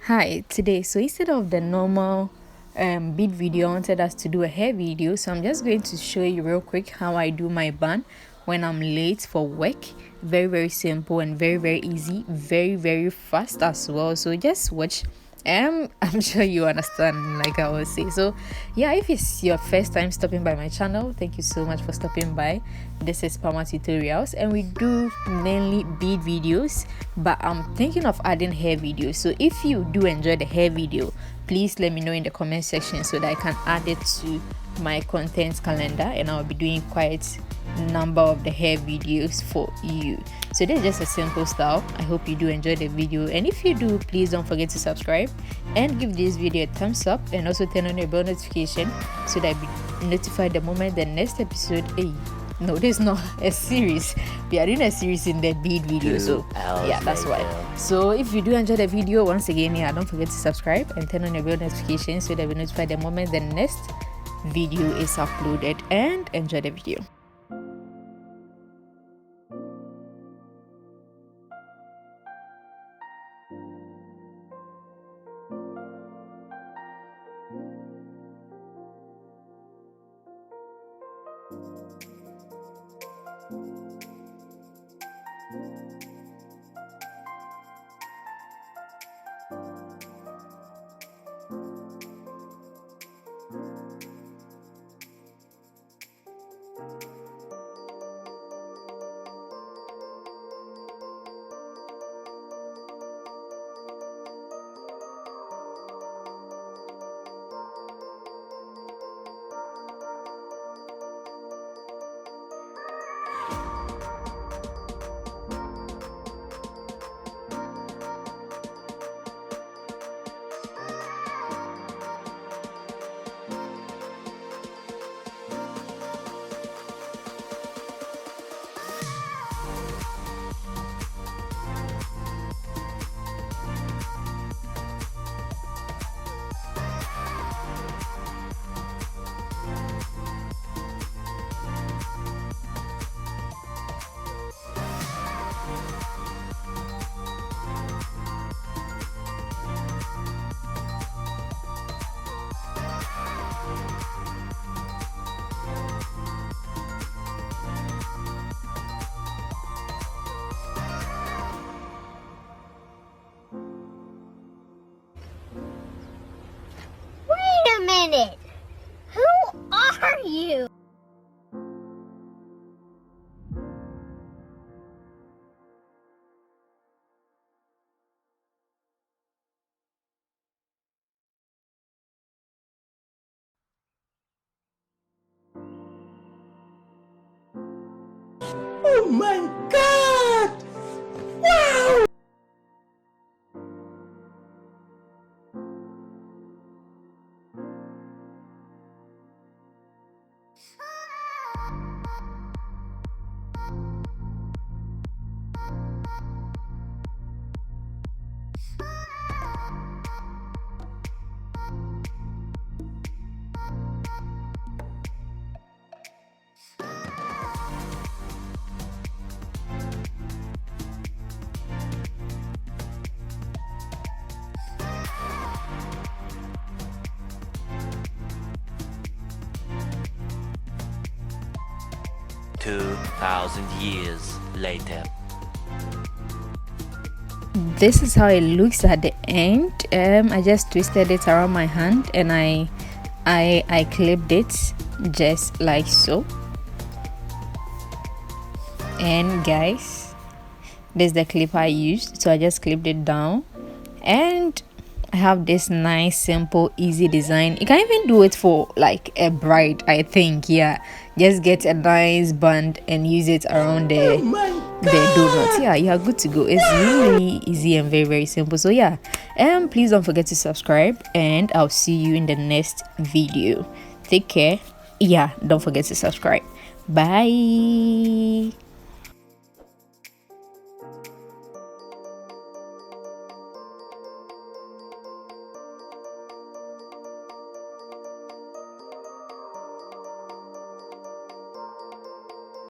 Hi, today, so instead of the normal bead video, I wanted us to do a hair video. So I'm just going to show you real quick how I do my bun when I'm late for work. Very simple and very easy, very fast as well. So just watch. I'm sure you understand, like I always say. So yeah, if it's your first time stopping by my channel, thank you so much for stopping by. This is Pama Tutorials, and we do mainly bead videos, but I'm thinking of adding hair videos. So if you do enjoy the hair video, please let me know in the comment section so that I can add it to my content calendar, and I'll be doing quite number of the hair videos for you. So this is just a simple style. I hope you do enjoy the video, and if you do, please don't forget to subscribe and give this video a thumbs up, and also turn on your bell notification so that I be notified the moment the next episode. No, this is not a series. We are doing a series in the bead video, so yeah, that's why. So if you do enjoy the video, once again, yeah, don't forget to subscribe and turn on your bell notification so that we notify the moment the next video is uploaded, and enjoy the video. Wait a minute! Who are you? Oh my God! Wow! $2,000 later. This is how it looks at the end. I just twisted it around my hand, and I clipped it just like so. And guys, this is the clip I used, so I just clipped it down, and I have this nice simple easy design. You can even do it for like a bride, I think. Yeah, just get a nice band and use it around the donut. Yeah, you are good to go. It's really easy and very simple. So yeah, please don't forget to subscribe, and I'll see you in the next video. Take care. Yeah, don't forget to subscribe. Bye.